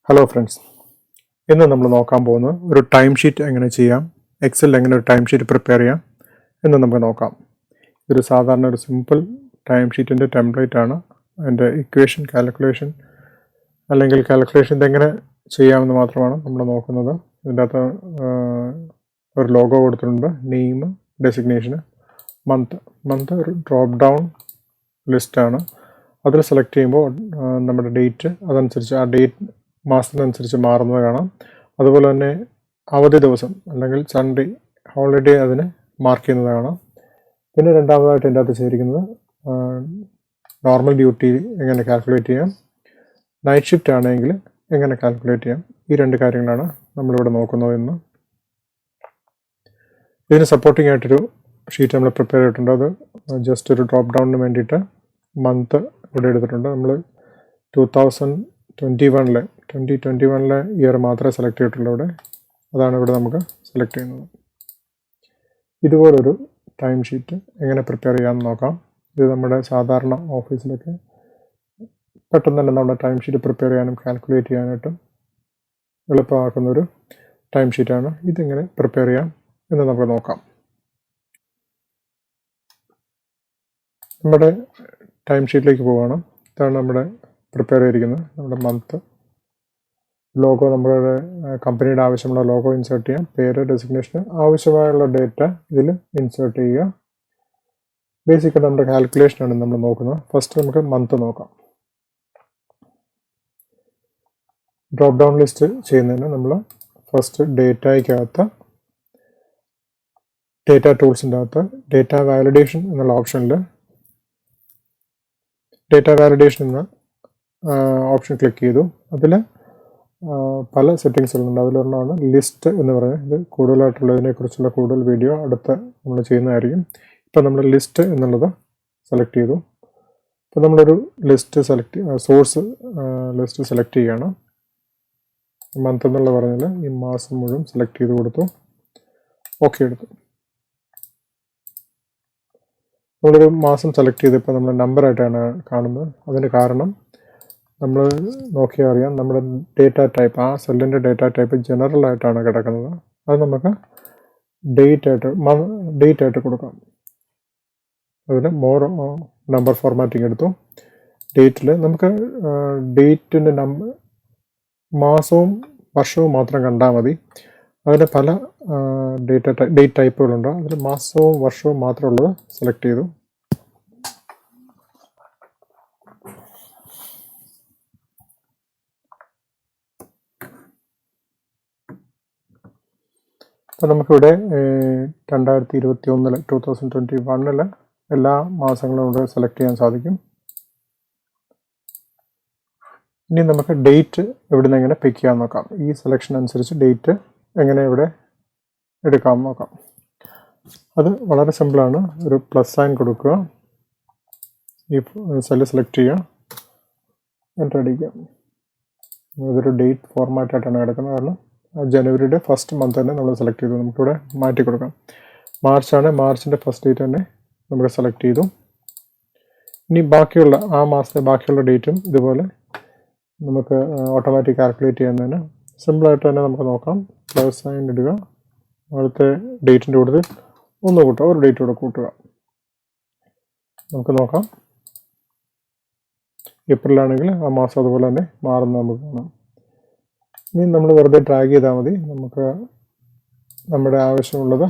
Hello friends, ഇന്ന് നമ്മൾ നോക്കാൻ പോകുന്നത് ഒരു ടൈം ഷീറ്റ് എങ്ങനെ ചെയ്യാം, എക്സലിൽ എങ്ങനെ ഒരു ടൈം ഷീറ്റ് പ്രിപ്പയർ ചെയ്യാം എന്ന് നമുക്ക് നോക്കാം. ഇതൊരു സാധാരണ ഒരു സിമ്പിൾ ടൈം ഷീറ്റിൻ്റെ ടെംപ്ലേറ്റ് ആണ്. അതിൻ്റെ ഇക്വേഷൻ കാൽക്കുലേഷൻ അല്ലെങ്കിൽ കാൽക്കുലേഷൻ ഇതെങ്ങനെ ചെയ്യാമെന്ന് മാത്രമാണ് നമ്മൾ നോക്കുന്നത്. ഇതിൻ്റെ അകത്ത് ഒരു ലോഗോ കൊടുത്തിട്ടുണ്ട്, നെയിം, ഡെസിഗ്നേഷന്, മന്ത് ഒരു ഡ്രോപ്പ് ഡൗൺ ലിസ്റ്റാണ്. അതിൽ സെലക്ട് ചെയ്യുമ്പോൾ നമ്മുടെ ഡേറ്റ് അതനുസരിച്ച് ആ ഡേറ്റ് മാസത്തിനനുസരിച്ച് മാറുന്നത് കാണാം. അതുപോലെ തന്നെ അവധി ദിവസം അല്ലെങ്കിൽ സൺഡേ ഹോളിഡേ അതിന് മാർക്ക് ചെയ്യുന്നത് കാണാം. പിന്നെ രണ്ടാമതായിട്ട് എൻ്റെ അകത്ത് ചെയ്തിരിക്കുന്നത് നോർമൽ ഡ്യൂട്ടി എങ്ങനെ കാൽക്കുലേറ്റ് ചെയ്യാം, നൈറ്റ് ഷിഫ്റ്റ് ആണെങ്കിൽ എങ്ങനെ കാൽക്കുലേറ്റ് ചെയ്യാം. ഈ രണ്ട് കാര്യങ്ങളാണ് നമ്മളിവിടെ നോക്കുന്നത്. ഇന്ന് ഇതിന് സപ്പോർട്ടിംഗ് ആയിട്ടൊരു ഷീറ്റ് നമ്മൾ പ്രിപ്പയർ ചെയ്തിട്ടുണ്ട്. അത് ജസ്റ്റ് ഒരു ഡ്രോപ്പ് ഡൗണിന് വേണ്ടിയിട്ട് മന്ത് ഇവിടെ എടുത്തിട്ടുണ്ട്. നമ്മൾ 2021 ഇയർ മാത്രമേ സെലക്ട് ചെയ്തിട്ടുള്ളൂ. അതാണ് ഇവിടെ നമുക്ക് സെലക്ട് ചെയ്യുന്നത്. ഇതുപോലൊരു ടൈം ഷീറ്റ് എങ്ങനെ പ്രിപ്പയർ ചെയ്യാമെന്ന് നോക്കാം. ഇത് നമ്മുടെ സാധാരണ ഓഫീസിലൊക്കെ പെട്ടെന്ന് തന്നെ നമ്മുടെ ടൈം ഷീറ്റ് പ്രിപ്പയർ ചെയ്യാനും കാൽക്കുലേറ്റ് ചെയ്യാനായിട്ടും എളുപ്പമാക്കുന്നൊരു ടൈം ഷീറ്റാണ്. ഇതെങ്ങനെ പ്രിപ്പയർ ചെയ്യാം എന്ന് നമുക്ക് നോക്കാം. നമ്മുടെ ടൈം ഷീറ്റിലേക്ക് പോവുകയാണ്. ഇതാണ് നമ്മുടെ പ്രിപ്പയർ ചെയ്തിരിക്കുന്നത്. നമ്മുടെ മന്ത് ലോഗോ, നമ്മുടെ കമ്പനിയുടെ ആവശ്യമുള്ള ലോഗോ ഇൻസേർട്ട് ചെയ്യാം, പേര്, ഡെസിഗ്നേഷന്, ആവശ്യമായുള്ള ഡേറ്റ ഇതിൽ ഇൻസേർട്ട് ചെയ്യുക. ബേസിക്കായിട്ട് നമ്മുടെ കാൽക്കുലേഷനാണ് നമ്മൾ നോക്കുന്നത്. ഫസ്റ്റ് നമുക്ക് മന്ത് നോക്കാം. ഡ്രോപ്പ് ഡൗൺ ലിസ്റ്റ് ചെയ്യുന്നതിന് നമ്മൾ ഫസ്റ്റ് ഡേറ്റയ്ക്കകത്ത് ഡേറ്റ ടൂൾസിൻ്റെ അകത്ത് ഡേറ്റ വാലിഡേഷൻ എന്നുള്ള ഓപ്ഷനിൽ ഡേറ്റ വാലിഡേഷൻ എന്ന ഓപ്ഷൻ ക്ലിക്ക് ചെയ്തു. അതിൽ പല സെറ്റിങ്സുകളുണ്ട്. അതിലൊരെണ്ണമാണ് ലിസ്റ്റ് എന്ന് പറയുന്നത്. ഇത് കൂടുതലായിട്ടുള്ളതിനെക്കുറിച്ചുള്ള കൂടുതൽ വീഡിയോ അടുത്ത് നമ്മൾ ചെയ്യുന്നതായിരിക്കും. ഇപ്പം നമ്മൾ ലിസ്റ്റ് എന്നുള്ളത് സെലക്ട് ചെയ്തു. ഇപ്പം നമ്മളൊരു ലിസ്റ്റ് സോഴ്സ് ലിസ്റ്റ് സെലക്ട് ചെയ്യുകയാണ്. മന്ത് എന്നുള്ള പറഞ്ഞാൽ ഈ മാസം മുഴുവൻ സെലക്ട് ചെയ്ത് കൊടുത്തു, ഓക്കെ എടുത്തു. നമ്മളൊരു മാസം സെലക്ട് ചെയ്തപ്പോൾ നമ്മൾ നമ്പറായിട്ടാണ് കാണുന്നത്. അതിന് കാരണം നമ്മൾ നോക്കിയാൽ അറിയാം, നമ്മുടെ ഡേറ്റ ടൈപ്പ്, ആ സെല്ലിൻ്റെ ഡേറ്റ ടൈപ്പ് ജനറൽ ആയിട്ടാണ് കിടക്കുന്നത്. അത് നമുക്ക് ഡേറ്റ് ആയിട്ട് കൊടുക്കാം. അതിന് മോർ നമ്പർ ഫോർമാറ്റിംഗ് എടുത്തു. ഡേറ്റിൽ നമുക്ക് ഡേറ്റിൻ്റെ മാസവും വർഷവും മാത്രം കണ്ടാൽ മതി. അതിന് പല ഡേറ്റ് ടൈപ്പുകളുണ്ട്. അതിൽ മാസവും വർഷവും മാത്രമുള്ളത് സെലക്ട് ചെയ്തു. അപ്പോൾ നമുക്കിവിടെ 2021 എല്ലാ മാസങ്ങളും ഇവിടെ സെലക്ട് ചെയ്യാൻ സാധിക്കും. ഇനി നമുക്ക് ഡേറ്റ് ഇവിടെ നിന്ന് എങ്ങനെ പിക്ക് ചെയ്യാൻ നോക്കാം. ഈ സെലക്ഷൻ അനുസരിച്ച് ഡേറ്റ് എങ്ങനെ ഇവിടെ എടുക്കാം നോക്കാം. അത് വളരെ സിമ്പിളാണ്. ഒരു പ്ലസ് സൈൻ കൊടുക്കുക, ഈ സെല്ല് സെലക്ട് ചെയ്യുക, എൻ്റർ അടിക്കുക. ഇതൊരു ഡേറ്റ് ഫോർമാറ്റായിട്ടാണ് കിടക്കുന്നത്. കാരണം ജനുവരിയുടെ ഫസ്റ്റ് മന്ത് തന്നെ നമ്മൾ സെലക്ട് ചെയ്തു. നമുക്കിവിടെ മാറ്റി കൊടുക്കാം. മാർച്ചാണ്, മാർച്ചിൻ്റെ ഫസ്റ്റ് ഡേറ്റ് തന്നെ നമുക്ക് സെലക്ട് ചെയ്തു. ഇനി ബാക്കിയുള്ള ആ മാസത്തെ ബാക്കിയുള്ള ഡേറ്റും ഇതുപോലെ നമുക്ക് ഓട്ടോമാറ്റിക് കാൽക്കുലേറ്റ് ചെയ്യുന്നതിന് സിമ്പിളായിട്ട് തന്നെ നമുക്ക് നോക്കാം. പ്ലസ് സൈൻ ഇടുക, അടുത്ത ഡേറ്റിൻ്റെ കൂടുതൽ ഒന്ന് കൂട്ടുക, ഒരു ഡേറ്റ് കൂടെ കൂട്ടുക. നമുക്ക് നോക്കാം. ഏപ്രിലാണെങ്കിൽ ആ മാസം അതുപോലെ തന്നെ മാറുന്നത് നമുക്ക് കാണാം. ഇനി നമ്മൾ വെറുതെ ഡ്രാഗ് ചെയ്താൽ മതി. നമുക്ക് നമ്മുടെ ആവശ്യമുള്ളത്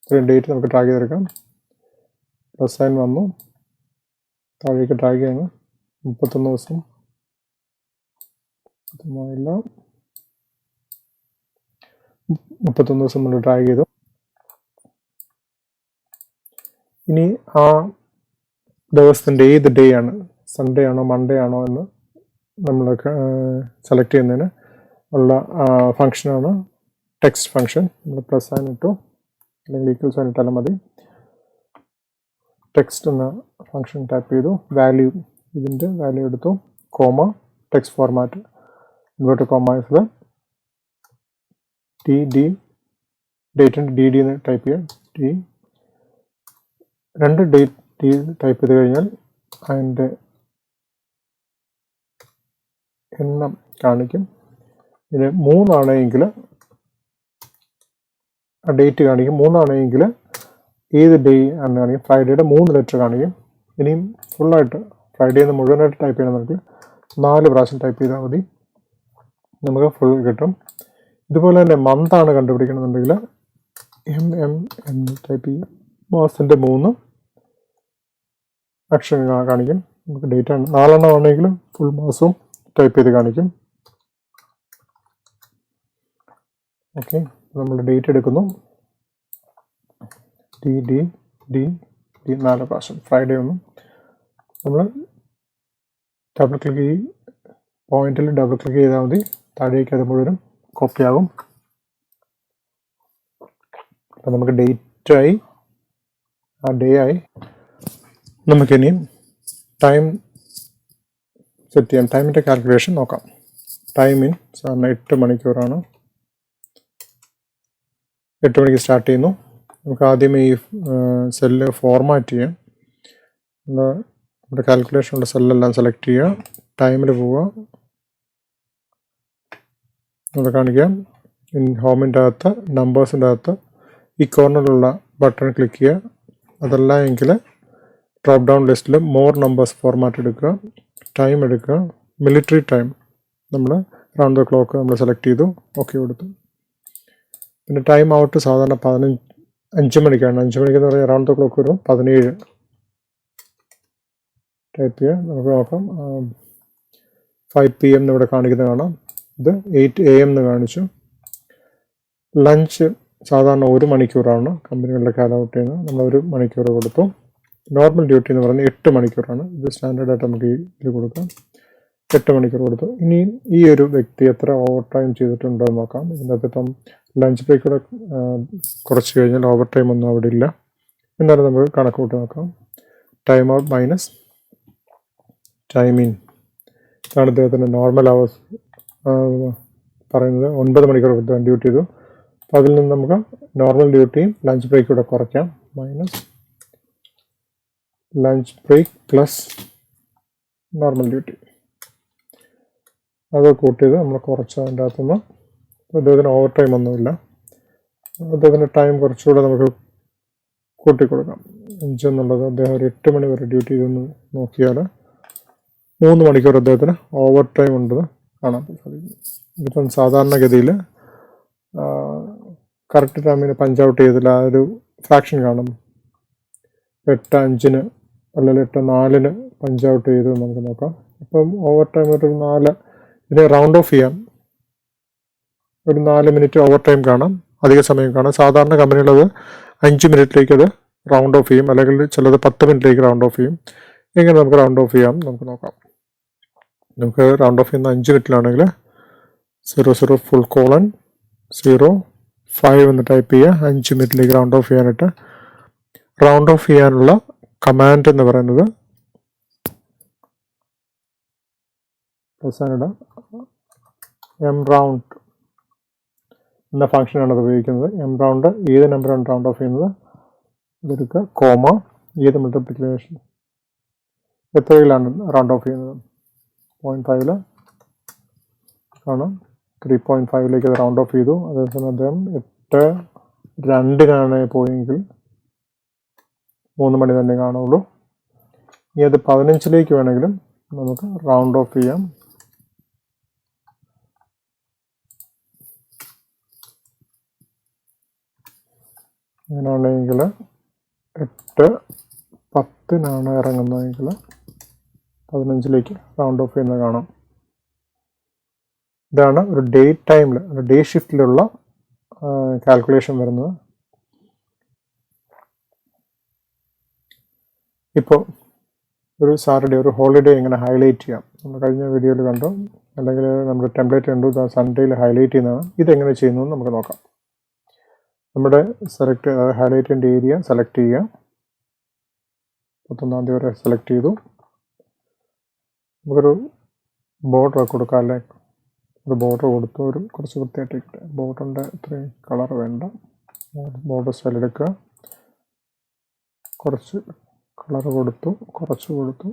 ഇത്രയും ഡേറ്റ് നമുക്ക് ഡ്രാഗ് ചെയ്തെടുക്കാം. പ്ലസ് സൈൻ വന്നു, താഴേക്ക് ഡ്രാഗ് ചെയ്യുന്നു. 31 ദിവസം, 31 ദിവസം നമ്മൾ ഡ്രാഗ് ചെയ്തു. ഇനി ആ ദിവസത്തിൻ്റെ ഏത് ഡേ ആണ്, സൺഡേ ആണോ മൺഡേ ആണോ എന്ന് നമ്മൾ സെലക്ട് ചെയ്യുന്നതിന് ഉള്ള ഫങ്ഷനാണ് ടെക്സ്റ്റ് ഫങ്ഷൻ. നമ്മൾ പ്ലസ് സൈൻ ഇട്ടു, അല്ലെങ്കിൽ ഈക്വൽ സൈൻ ഇട്ടാലും മതി. ടെക്സ്റ്റ് എന്ന ഫങ്ഷൻ ടാപ്പ് ചെയ്തു, വാല്യൂ, ഇതിൻ്റെ വാല്യൂ എടുത്തു, കോമ, ടെക്സ്റ്റ് ഫോർമാറ്റ്, ഇൻവേർട്ടർ കോമയിൽ ഡേറ്റിൻ്റെ ഡി എന്ന് ടൈപ്പ് ചെയ്യുക. രണ്ട് ഡേറ്റ് ടൈപ്പ് ചെയ്ത് കഴിഞ്ഞാൽ അതിൻ്റെ എണ്ണം കാണിക്കും. ഇനി 3 ആണെങ്കിൽ ഡേറ്റ് കാണിക്കും. 3 ആണെങ്കിൽ ഏത് ഡേ എന്ന് കാണിക്കും. ഫ്രൈഡേയുടെ 3 ലെറ്റർ കാണിക്കും. ഇനിയും ഫുള്ളായിട്ട് ഫ്രൈഡേ എന്ന് മുഴുവനായിട്ട് ടൈപ്പ് ചെയ്യണമെങ്കിൽ 4 പ്രാവശ്യം ടൈപ്പ് ചെയ്താൽ മതി, നമുക്ക് ഫുൾ കിട്ടും. ഇതുപോലെ തന്നെ മന്താണ് കണ്ടുപിടിക്കണമെന്നുണ്ടെങ്കിൽ MM എന്ന് ടൈപ്പ് ചെയ്യും. മാസത്തിൻ്റെ 3 അക്ഷരം കാണിക്കും. നമുക്ക് ഡേറ്റ് ആണ് 4 എണ്ണം ആണെങ്കിലും ഫുൾ മാസവും ടൈപ്പ് ചെയ്ത് കാണിക്കും. ഓക്കെ, നമ്മൾ ഡേറ്റ് എടുക്കുന്നു. ഡി 4 പ്രാവശ്യം. ഫ്രൈഡേ ഒന്നും നമ്മൾ ഡബിൾ ക്ലിക്ക് ചെയ്ത് പോയിന്റിൽ ഡബിൾ ക്ലിക്ക് ചെയ്താൽ മതി, താഴേക്ക് അത് മുഴുവനും കോപ്പി ആകും. അപ്പം നമുക്ക് ഡേറ്റായി, ആ ഡേ ആയി. നമുക്കിനിയും ടൈം സെറ്റ് ചെയ്യാം. ടൈമിൻ്റെ കാൽക്കുലേഷൻ നോക്കാം. ടൈമിൻ സാറിന് 8 മണിക്കൂറാണ്. 8 മണിക്ക് സ്റ്റാർട്ട് ചെയ്യുന്നു. നമുക്ക് ആദ്യം ഈ സെല്ല് ഫോർമാറ്റ് ചെയ്യാം. നമ്മുടെ കാൽക്കുലേഷനുള്ള സെല്ലെല്ലാം സെലക്ട് ചെയ്യുക, ടൈമിൽ പോവുക, ഇവിടെ കാണിക്കാം. ഹോമിൻ്റെ അകത്ത് നമ്പേഴ്സിൻ്റെ അകത്ത് ഈ കോർണറിലുള്ള ബട്ടൺ ക്ലിക്ക് ചെയ്യുക. അതല്ല എങ്കിൽ ഡ്രോപ്പ് ഡൗൺ ലിസ്റ്റിൽ മോർ നമ്പേഴ്സ് ഫോർമാറ്റ് എടുക്കുക, ടൈം എടുക്കുക, മിലിറ്ററി ടൈം നമ്മൾ റൗണ്ട് ദ ക്ലോക്ക് നമ്മൾ സെലക്ട് ചെയ്തു, ഓക്കെ കൊടുത്തു. പിന്നെ ടൈം ഔട്ട് സാധാരണ 5 മണിക്കാണ്. 5 മണിക്കെന്ന് പറഞ്ഞാൽ റൗണ്ട് ദ ക്ലോക്ക് വരും 17 ടൈപ്പ് ചെയ്യുക. നമുക്ക് നോക്കാം. 5 PM ഇവിടെ കാണിക്കുന്നത് കാണാം. ഇത് 8 AM എന്ന് കാണിച്ചു. ലഞ്ച് സാധാരണ 1 മണിക്കൂറാണ് കമ്പനികളുടെ കാലൗട്ട് ചെയ്യുന്നത്. നമ്മൾ 1 മണിക്കൂർ കൊടുത്തു. നോർമൽ ഡ്യൂട്ടി എന്ന് പറയുന്നത് 8 മണിക്കൂറാണ്. ഇത് സ്റ്റാൻഡേർഡായിട്ട് നമുക്ക് ഇതിൽ കൊടുക്കാം. 8 മണിക്കൂർ കൊടുത്തു. ഇനി ഈ ഒരു വ്യക്തി എത്ര ഓവർ ടൈം ചെയ്തിട്ടുണ്ടോ എന്ന് നോക്കാം. ഇതിൻ്റെ അകത്ത് ഇപ്പം ലഞ്ച് ബ്രേക്ക് കൂടെ കുറച്ച് കഴിഞ്ഞാൽ ഓവർ ടൈം ഒന്നും അവിടെ ഇല്ല. എന്നാലും നമുക്ക് കണക്ക് കൂട്ടി നോക്കാം. Time out minus time in ഇതാണ് ഇദ്ദേഹത്തിൻ്റെ നോർമൽ അവേഴ്സ് പറയുന്നത്. 9 മണിക്കൂർ കൊടുത്ത് ഡ്യൂട്ടി ചെയ്തു. അപ്പോൾ അതിൽ നിന്ന് നമുക്ക് നോർമൽ ഡ്യൂട്ടിയും ലഞ്ച് ബ്രേക്ക് കൂടെ കുറയ്ക്കാം. Minus lunch break plus normal duty, അത് കൂട്ടിയത് നമ്മൾ കുറച്ച് അതിൻ്റെ അകത്തുനിന്ന്. അദ്ദേഹത്തിന് ഓവർ ടൈം ഒന്നുമില്ല. അദ്ദേഹത്തിൻ്റെ ടൈം കുറച്ചുകൂടെ നമുക്ക് കൂട്ടിക്കൊടുക്കാം. 5 എന്നുള്ളത് അദ്ദേഹം ഒരു 8 മണി വരെ ഡ്യൂട്ടി ചെയ്തെന്ന് നോക്കിയാൽ 3 മണിക്കൂർ അദ്ദേഹത്തിന് ഓവർ ടൈം ഉണ്ടെന്ന് കാണാൻ സാധിക്കും. ഇതിപ്പം സാധാരണഗതിയിൽ കറക്റ്റ് ടൈമിന് പഞ്ച് ഔട്ട് ചെയ്തില്ല, ആ ഒരു ഫ്രാക്ഷൻ കാണും. 8:05 അല്ലെങ്കിൽ 8:04 പഞ്ച് ഔട്ട് ചെയ്ത് നമുക്ക് നോക്കാം. അപ്പം ഓവർ ടൈം ഒരു 4, ഇതിനെ റൗണ്ട് ഓഫ് ചെയ്യാം. ഒരു 4 മിനിറ്റ് ഓവർ ടൈം കാണാം, അധിക സമയം കാണാം. സാധാരണ കമ്പനികളത് 5 മിനിറ്റിലേക്ക് അത് റൗണ്ട് ഓഫ് ചെയ്യും, അല്ലെങ്കിൽ ചിലത് 10 മിനിറ്റിലേക്ക് റൗണ്ട് ഓഫ് ചെയ്യും. എങ്ങനെ നമുക്ക് റൗണ്ട് ഓഫ് ചെയ്യാം നമുക്ക് നോക്കാം. നമുക്ക് റൗണ്ട് ഓഫ് ചെയ്യുന്ന 5 മിനിറ്റിലാണെങ്കിൽ 00 ഫുൾ കോളൻ 05 എന്ന് ടൈപ്പ് ചെയ്യുക. 5 മിനിറ്റിലേക്ക് റൗണ്ട് ഓഫ് ചെയ്യാനായിട്ട് റൗണ്ട് ഓഫ് ചെയ്യാനുള്ള കമാൻഡ് എന്ന് പറയുന്നത് mround എന്ന ഫംഗ്ഷനാണ് അത് ഉപയോഗിക്കുന്നത്. mround ഏത് നമ്പറാണ് റൗണ്ട് ഓഫ് ചെയ്യുന്നത് ഇതെടുക്കുക, കോമ ഏത് മൾട്ടിപ്ലിക്കേഷൻ എത്രയിലാണ് റൗണ്ട് ഓഫ് ചെയ്യുന്നത് 0.5 ആണ്. 3.5 അത് റൗണ്ട് ഓഫ് ചെയ്തു. അതേസമയം അദ്ദേഹം 8:02 പോയെങ്കിൽ 3 മണി തന്നെ കാണുള്ളൂ. ഇനി അത് 15 വേണമെങ്കിലും നമുക്ക് റൗണ്ട് ഓഫ് ചെയ്യാം. അങ്ങനെയാണെങ്കിൽ 8:10 ഇറങ്ങുന്നതെങ്കിൽ 15 റൗണ്ട് ഓഫ് ചെയ്യുന്നത് കാണാം. ഇതാണ് ഒരു ഡേ ടൈമിൽ, ഡേ ഷിഫ്റ്റിലുള്ള കാൽക്കുലേഷൻ വരുന്നത്. ഇപ്പോൾ ഒരു സാറ്റർഡേ, ഒരു ഹോളിഡേ എങ്ങനെ ഹൈലൈറ്റ് ചെയ്യാം നമ്മൾ കഴിഞ്ഞ വീഡിയോയിൽ കണ്ടു, അല്ലെങ്കിൽ നമ്മുടെ ടെംപ്ലേറ്റ് കണ്ടു. സൺഡേയിൽ ഹൈലൈറ്റ് ചെയ്യുന്നതാണ്. ഇതെങ്ങനെ ചെയ്യുന്നു നമുക്ക് നോക്കാം. നമ്മുടെ ഹൈലൈറ്റ് ചെയ്യേണ്ട ഏരിയ സെലക്ട് ചെയ്യുക. 31 വരെ സെലക്ട് ചെയ്തു. നമുക്കൊരു ബോർഡർ കൊടുക്കാം, അല്ലേ? ഒരു ബോർഡർ കൊടുത്തു, ഒരു കുറച്ച് വൃത്തിയായിട്ട് ബോർഡറിൻ്റെ ഇത്രയും കളർ വേണ്ട. ബോർഡർ സ്റ്റൈൽ എടുക്കുക, കുറച്ച് കളർ കൊടുത്തു, കുറച്ച് കൊടുത്തു.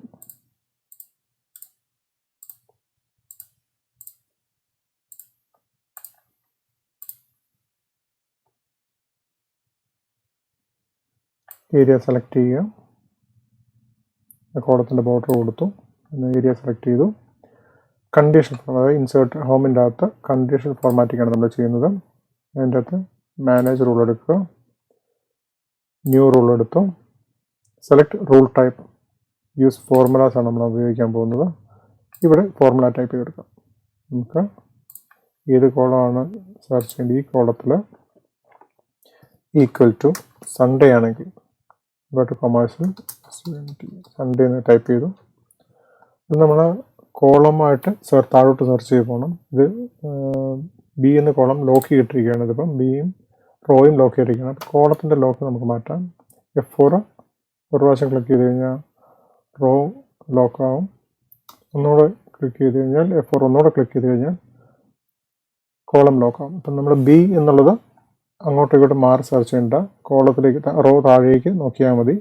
ഏരിയ സെലക്ട് ചെയ്യുക, കോളത്തിൻ്റെ ബോർഡർ കൊടുത്തു, പിന്നെ ഏരിയ സെലക്ട് ചെയ്തു. കണ്ടീഷൻ, അതായത് ഇൻസേർട്ട് ഹോമിൻ്റെ അകത്ത് കണ്ടീഷൻ ഫോർമാറ്റിംഗ് ആണ് നമ്മൾ ചെയ്യുന്നത്. അതിൻ്റെ അകത്ത് മാനേജ് റൂൾ എടുക്കുക, ന്യൂ റൂൾ എടുത്തു, select rule type, use formulas ആണ് നമ്മൾ ഉപയോഗിക്കാൻ പോകുന്നത്. ഇവിടെ ഫോർമുല ടൈപ്പ് ചെയ്തെടുക്കാം. നമുക്ക് ഏത് കോളമാണ് സെർച്ച് ചെയ്യേണ്ടത്? ഈ കോളത്തിൽ ഈക്വൽ ടു സൺഡേ ആണെങ്കിൽ കൊമേഴ്സിൽ സൺഡേ എന്ന് ടൈപ്പ് ചെയ്തു. ഇത് നമ്മൾ കോളമായിട്ട് താഴോട്ട് സെർച്ച് ചെയ്ത് പോകണം. ഇത് ബി എന്ന കോളം ലോക്ക് ചെയ്തിട്ടിരിക്കുകയാണ്. ഇതിപ്പം ബിയും റോയും ലോക്ക് ചെയ്തിരിക്കുകയാണ്. അപ്പോൾ കോളത്തിൻ്റെ ലോക്ക് നമുക്ക് മാറ്റാം. F4 ഒരു പ്രാവശ്യം ക്ലിക്ക് ചെയ്ത് കഴിഞ്ഞാൽ റോ ലോക്കാവും. ഒന്നുകൂടെ ക്ലിക്ക് ചെയ്ത് കഴിഞ്ഞാൽ F4 ഒന്നുകൂടെ ക്ലിക്ക് ചെയ്ത് കഴിഞ്ഞാൽ കോളം ലോക്കാവും. അപ്പം നമ്മൾ ബി എന്നുള്ളത് അങ്ങോട്ടും ഇങ്ങോട്ടും മാറി സെർച്ച് ചെയ്യേണ്ട, കോളത്തിലേക്ക് റോ താഴേക്ക് നോക്കിയാൽ മതി.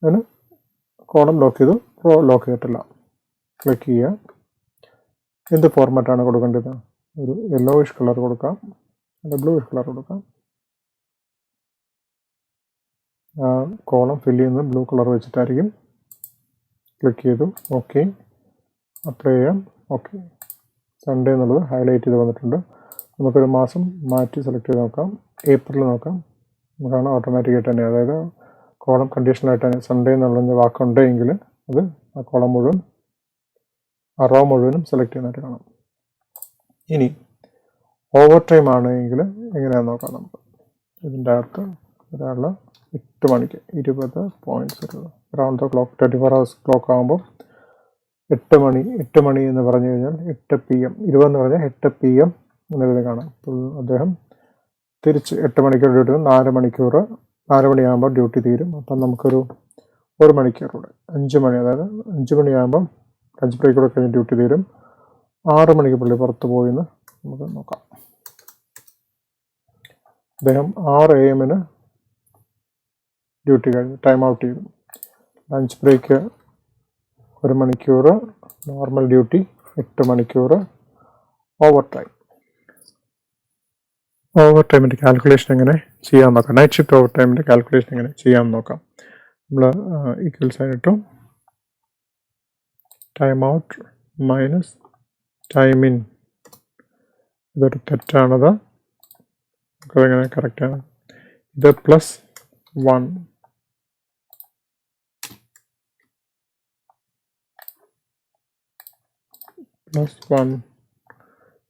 അതിന് കോളം ലോക്ക് ചെയ്തു, റോ ലോക്ക് ചെയ്തിട്ടില്ല. ക്ലിക്ക് ചെയ്യുക. എന്ത് ഫോർമാറ്റാണ് കൊടുക്കേണ്ടത്? ഒരു യെല്ലോയിഷ് കളർ കൊടുക്കാം, അല്ല ബ്ലൂയിഷ് കളർ കൊടുക്കാം. കോളം ഫില്ല് ചെയ്യുന്നത് ബ്ലൂ കളർ വെച്ചിട്ടായിരിക്കും. ക്ലിക്ക് ചെയ്തു, ഓക്കെ, അപ്ലൈ ചെയ്യാം. ഓക്കെ, സൺഡേ എന്നുള്ളത് ഹൈലൈറ്റ് ചെയ്ത് വന്നിട്ടുണ്ട്. നമുക്കൊരു മാസം മാറ്റി സെലക്ട് ചെയ്ത് നോക്കാം. ഏപ്രിൽ നോക്കാം. നമുക്കാണ് ഓട്ടോമാറ്റിക്കായിട്ട് തന്നെ, അതായത് കോളം കണ്ടീഷണലായിട്ട് തന്നെ സൺഡേ എന്നുള്ള വാക്കുണ്ടെങ്കിൽ അത് ആ കോളം മുഴുവൻ, ആ റോ മുഴുവനും സെലക്ട് ചെയ്യുന്നതായിട്ട് കാണാം. ഇനി ഓവർ ടൈം ആണെങ്കിൽ എങ്ങനെയാണെന്ന് നോക്കാം. നമുക്ക് ഇതിൻ്റെ അകത്ത് ഒരാൾ 8 മണിക്ക് 20.0 around the clock 24 hours clock ആകുമ്പോൾ 8 മണി എന്ന് പറഞ്ഞു കഴിഞ്ഞാൽ 8 PM, 20 എന്ന് പറഞ്ഞാൽ 8 PM എന്നത് കാണാം. അപ്പോൾ അദ്ദേഹം തിരിച്ച് 8 മണിക്കൂർ ഡ്യൂട്ടി, 4 മണിക്കൂർ, 4 മണിയാകുമ്പോൾ ഡ്യൂട്ടി തീരും. അപ്പം നമുക്കൊരു 1 മണിക്കൂറൂടെ 5 മണി, അതായത് 5 മണിയാകുമ്പം ലഞ്ച് ബ്രേക്ക് കൂടെ കഴിഞ്ഞ് ഡ്യൂട്ടി തീരും. 6 മണിക്ക് പുള്ളി പുറത്ത് പോയിന്ന് നമുക്ക് നോക്കാം. അദ്ദേഹം 6 AM ഡ്യൂട്ടി കഴിഞ്ഞ് ടൈം ഔട്ട് ചെയ്തു. ലഞ്ച് ബ്രേക്ക് 1 മണിക്കൂർ, നോർമൽ ഡ്യൂട്ടി 8 മണിക്കൂർ, ഓവർ ടൈം. ഓവർ ടൈമിൻ്റെ കാൽക്കുലേഷൻ എങ്ങനെ ചെയ്യാമെന്ന് നോക്കാം. നൈറ്റ് ഷിഫ്റ്റ് ഓവർ ടൈമിൻ്റെ കാൽക്കുലേഷൻ എങ്ങനെ ചെയ്യാമെന്ന് നോക്കാം. നമ്മൾ ഈക്വൽ സൈൻ ഇട്ടു, time out minus time in. ഇതൊരു തെറ്റാണത്, നമുക്കതെങ്ങനെ കറക്റ്റാണ്. ഇത് +1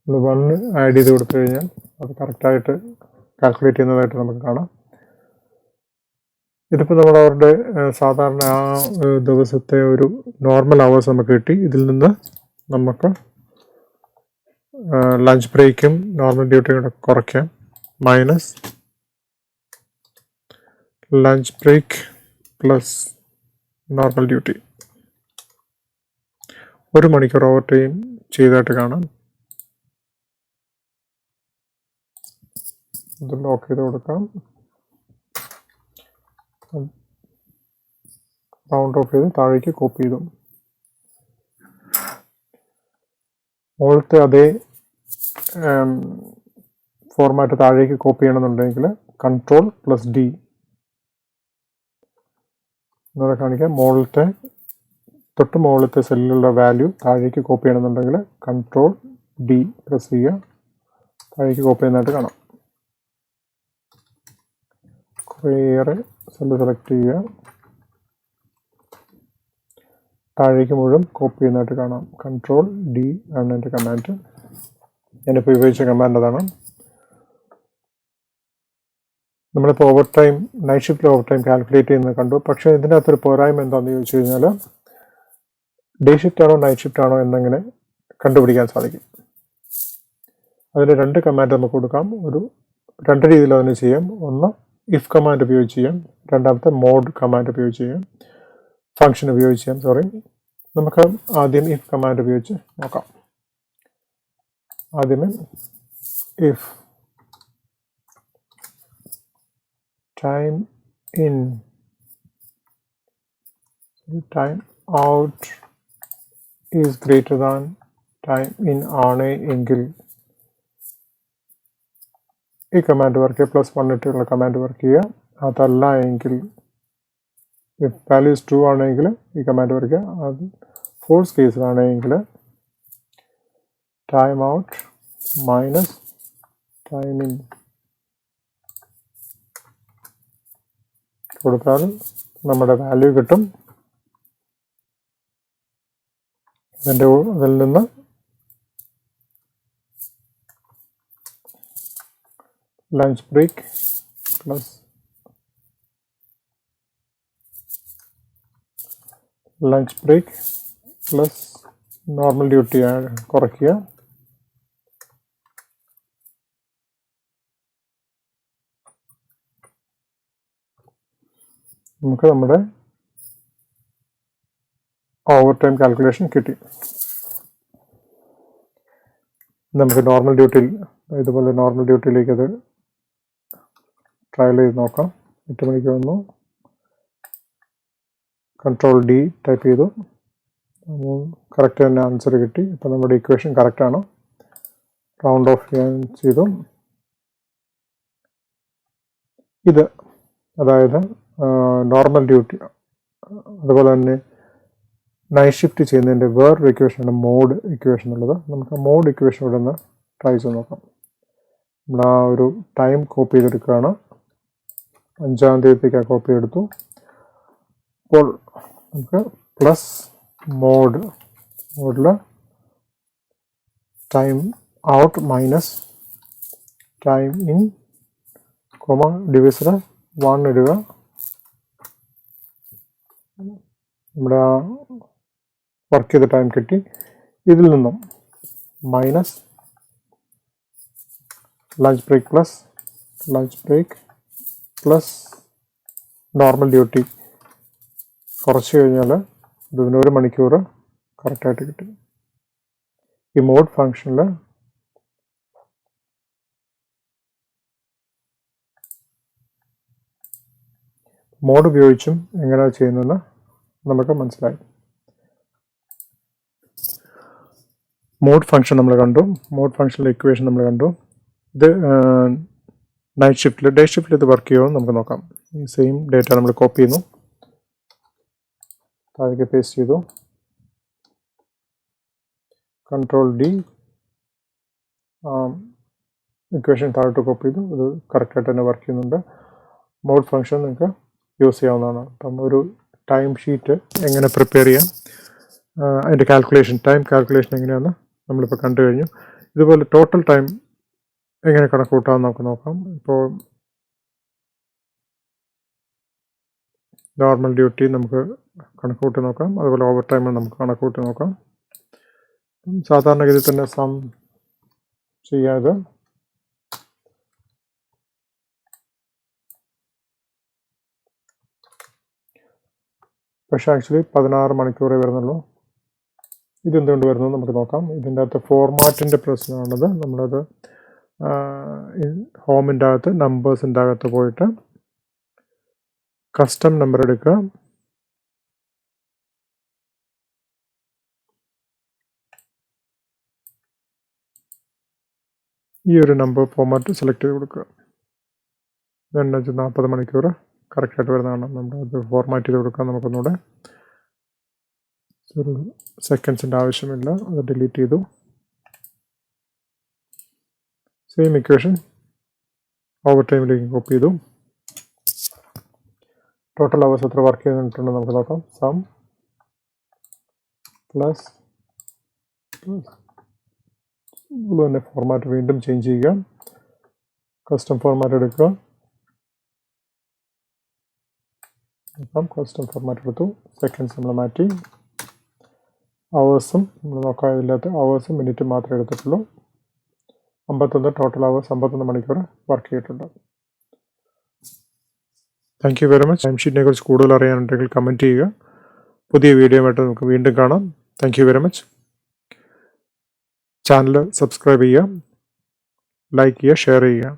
നമ്മൾ 1 ആഡ് ചെയ്ത് കൊടുത്തു കഴിഞ്ഞാൽ അത് കറക്റ്റായിട്ട് കാൽക്കുലേറ്റ് ചെയ്യുന്നതായിട്ട് നമുക്ക് കാണാം. ഇതിപ്പോൾ നമ്മൾ അവരുടെ സാധാരണ ആ ദിവസത്തെ ഒരു നോർമൽ അവേഴ്സ് നമുക്ക് കിട്ടി. ഇതിൽ നിന്ന് നമുക്ക് ലഞ്ച് ബ്രേക്കും നോർമൽ ഡ്യൂട്ടിയും കൂടെ കുറയ്ക്കാം. Minus lunch break plus normal duty. 1 മണിക്കൂർ ഓവർ ടൈം ചെയ്തായിട്ട് കാണാം. ഇത് ലോക്ക് ചെയ്ത് കൊടുക്കാം. റൗണ്ട് ഓഫ് ചെയ്ത് താഴേക്ക് കോപ്പി ചെയ്തു. മുകളിലത്തെ അതേ ഫോർമാറ്റ് താഴേക്ക് കോപ്പി ചെയ്യണമെന്നുണ്ടെങ്കിൽ Ctrl+D എന്നൂടെ കാണിക്കാം. തൊട്ട് മുകളിലത്തെ സെല്ലിലുള്ള വാല്യൂ താഴേക്ക് കോപ്പി ചെയ്യണമെന്നുണ്ടെങ്കിൽ Ctrl+D പ്രസ് ചെയ്യുക. താഴേക്ക് കോപ്പി ചെയ്യുന്നതായിട്ട് കാണാം. കുറേയേറെ സെല്ല് സെലക്ട് ചെയ്യുക, താഴേക്ക് മുഴുവൻ കോപ്പി ചെയ്യുന്നതായിട്ട് കാണാം. Ctrl+D ആണ് എൻ്റെ കമാൻഡ്. ഞാനിപ്പോൾ ഉപയോഗിച്ച കമാൻഡ് അതാണ്. നമ്മളിപ്പോൾ ഓവർ ടൈം, നൈറ്റ് ഷിഫ്റ്റിൽ ഓവർ ടൈം കാൽക്കുലേറ്റ് ചെയ്യുന്നത് കണ്ടു. പക്ഷേ ഇതിൻ്റെ അകത്തൊരു പോരായ്മ എന്താണെന്ന് ചോദിച്ചു കഴിഞ്ഞാൽ ഡേ ഷിഫ്റ്റ് ആണോ നൈറ്റ് ഷിഫ്റ്റ് ആണോ എന്നെങ്ങനെ കണ്ടുപിടിക്കാൻ സാധിക്കും. അതിന് 2 കമാൻഡ് നമുക്ക് കൊടുക്കാം. 2 രീതിയിൽ അതിന് ചെയ്യാം. ഒന്ന് ഇഫ് കമാൻഡ് ഉപയോഗിച്ച് ചെയ്യാം, രണ്ടാമത്തെ മോഡ് കമാൻഡ് ഉപയോഗിച്ച് ചെയ്യാം, ഫംഗ്ഷൻ ഉപയോഗിച്ച് ചെയ്യാം. നമുക്ക് ആദ്യം ഇഫ് കമാൻഡ് ഉപയോഗിച്ച് നോക്കാം. ആദ്യമേ if time in time out is greater than time in ആണ് എങ്കിൽ ഈ കമാൻഡ് വർക്ക് ചെയ്യുക. +1 ഇട്ടുള്ള കമാൻഡ് വർക്ക് ചെയ്യുക. അതല്ല എങ്കിൽ ഇഫ് വാല്യൂ ഇസ് ട്രൂ ആണെങ്കിൽ ഈ കമാൻഡ് വരിക. അത് ഫോൾസ് കേസിലാണെങ്കിൽ time out minus time in കൊടുത്താൽ നമ്മുടെ വാല്യൂ കിട്ടും. അതിൽ നിന്ന് lunch break plus normal duty കുറയ്ക്കുക. നമുക്ക് നമ്മുടെ ഓവർ ടൈം കാൽക്കുലേഷൻ കിട്ടി. നമുക്ക് നോർമൽ ഡ്യൂട്ടിയിൽ ഇതുപോലെ നോർമൽ ഡ്യൂട്ടിയിലേക്ക് അത് ട്രയൽ ചെയ്ത് നോക്കാം. 8 മണിക്ക് വന്നു, Ctrl D ടൈപ്പ് ചെയ്തു, കറക്റ്റ് തന്നെ ആൻസർ കിട്ടി. ഇപ്പോൾ നമ്മുടെ ഇക്വേഷൻ കറക്റ്റാണ്. റൗണ്ട് ഓഫ് ചെയ്തു. ഇത് അതായത് നോർമൽ ഡ്യൂട്ടി അതുപോലെ തന്നെ നൈറ്റ് ഷിഫ്റ്റ് ചെയ്യുന്നതിൻ്റെ വേറൊരു ഇക്വേഷനാണ് മോഡ് ഇക്വേഷൻ ഉള്ളത്. നമുക്ക് മോഡ് ഇക്വേഷൻ ഇവിടെ നിന്ന് ട്രൈ ചെയ്ത് നോക്കാം. നമ്മൾ ആ ഒരു ടൈം കോപ്പി ചെയ്തെടുക്കുകയാണ്. 5-ാം തീയതിക്ക് ആ കോപ്പി എടുത്തു. അപ്പോൾ നമുക്ക് പ്ലസ് മോഡിൽ time out minus time in divisor 1 ഇടുക. നമ്മുടെ ആ വർക്ക് ചെയ്ത ടൈം കിട്ടി. ഇതിൽ നിന്നും minus lunch break plus normal duty കുറച്ച് കഴിഞ്ഞാൽ ഇതിന് 1 മണിക്കൂർ കറക്റ്റായിട്ട് കിട്ടും. ഈ മോഡ് ഫങ്ഷനിൽ മോഡ് ഉപയോഗിച്ചും എങ്ങനെയാണ് ചെയ്യുന്നതെന്ന് നമുക്ക് മനസ്സിലായി. മോഡ് ഫംഗ്ഷൻ നമ്മൾ കണ്ടു. മോഡ് ഫംഗ്ഷനിലെ ഇക്വേഷൻ നമ്മൾ കണ്ടു. ഇത് നൈറ്റ് ഷിഫ്റ്റിൽ ഡേ ഷിഫ്റ്റിൽ ഇത് വർക്ക് ചെയ്യുമോ നമുക്ക് നോക്കാം. ഈ സെയിം ഡേറ്റ നമ്മൾ കോപ്പി ചെയ്യുന്നു, താഴേക്ക് പേസ്റ്റ് ചെയ്തു, Ctrl D ഇക്വേഷൻ താഴോട്ട് കോപ്പി ചെയ്തു. ഇത് കറക്റ്റായിട്ട് തന്നെ വർക്ക് ചെയ്യുന്നുണ്ട്. മോഡ് ഫംഗ്ഷൻ നിങ്ങൾക്ക് യൂസ് ചെയ്യാവുന്നതാണ്. അപ്പം ഒരു ടൈം ഷീറ്റ് എങ്ങനെ പ്രിപ്പയർ ചെയ്യാം, അതിൻ്റെ ടൈം കാൽക്കുലേഷൻ എങ്ങനെയാണെന്ന് നമ്മളിപ്പോൾ കണ്ടു കഴിഞ്ഞു. ഇതുപോലെ ടോട്ടൽ ടൈം എങ്ങനെ കണക്കൂട്ടാമെന്ന് നമുക്ക് നോക്കാം. ഇപ്പോൾ നോർമൽ ഡ്യൂട്ടി നമുക്ക് കണക്കൂട്ടി നോക്കാം, അതുപോലെ ഓവർ ടൈം നമുക്ക് കണക്കൂട്ടി നോക്കാം. സാധാരണഗതി തന്നെ സം ചെയ്യാതെ പക്ഷേ ആക്ച്വലി 16 മണിക്കൂറേ വരുന്നുള്ളൂ. ഇതെന്തുകൊണ്ട് വരുന്നത് നമുക്ക് നോക്കാം. ഇതിൻ്റെ അകത്ത് ഫോർമാറ്റിൻ്റെ പ്രശ്നമാണത്. നമ്മളത് ഹോമിൻ്റെ അകത്ത് നമ്പേഴ്സിൻ്റെ അകത്ത് പോയിട്ട് കസ്റ്റം നമ്പർ എടുക്കുക. ഈ ഒരു നമ്പർ ഫോർമാറ്റ് സെലക്ട് ചെയ്ത് കൊടുക്കുക. 40 മണിക്കൂർ കറക്റ്റായിട്ട് വരുന്നതാണ്. നമ്മൾ അത് ഫോർമാറ്റ് ചെയ്ത് കൊടുക്കാം. നമുക്കൊന്നുകൂടെ ഒരു സെക്കൻഡ്സിൻ്റെ ആവശ്യമില്ല, അത് ഡിലീറ്റ് ചെയ്തു. സെയിം ഇക്വേഷൻ ഓവർ ടൈമിലേക്ക് കോപ്പി ചെയ്തു. ടോട്ടൽ അവേഴ്സ് എത്ര വർക്ക് ചെയ്തിട്ടുണ്ട് നമുക്ക് നോക്കാം. സം പ്ലസ് അതുപോലെ ഫോർമാറ്റ് വീണ്ടും ചേഞ്ച് ചെയ്യുക. കസ്റ്റം ഫോർമാറ്റ് എടുക്കുക. അപ്പം കസ്റ്റം ഫോർമാറ്റ് എടുത്തു. സെക്കൻഡ്സ് നമ്മൾ മാറ്റി. അവേഴ്സും നമ്മൾ നോക്കാതില്ലാത്ത അവേഴ്സും മിനിറ്റും മാത്രമേ എടുത്തിട്ടുള്ളൂ. 51 ടോട്ടൽ അവേഴ്സ് 51 മണിക്കൂർ വർക്ക് ചെയ്തിട്ടുണ്ട്. Thank you very much. Time ഷീറ്റിനെ കുറിച്ച് കൂടുതൽ അറിയാനുണ്ടെങ്കിൽ കമൻറ്റ് ചെയ്യുക. പുതിയ വീഡിയോ ആയിട്ട് നമുക്ക് വീണ്ടും കാണാം. Thank you very much. Channel subscribe ചെയ്യുക, ലൈക്ക് ചെയ്യുക, ഷെയർ ചെയ്യുക.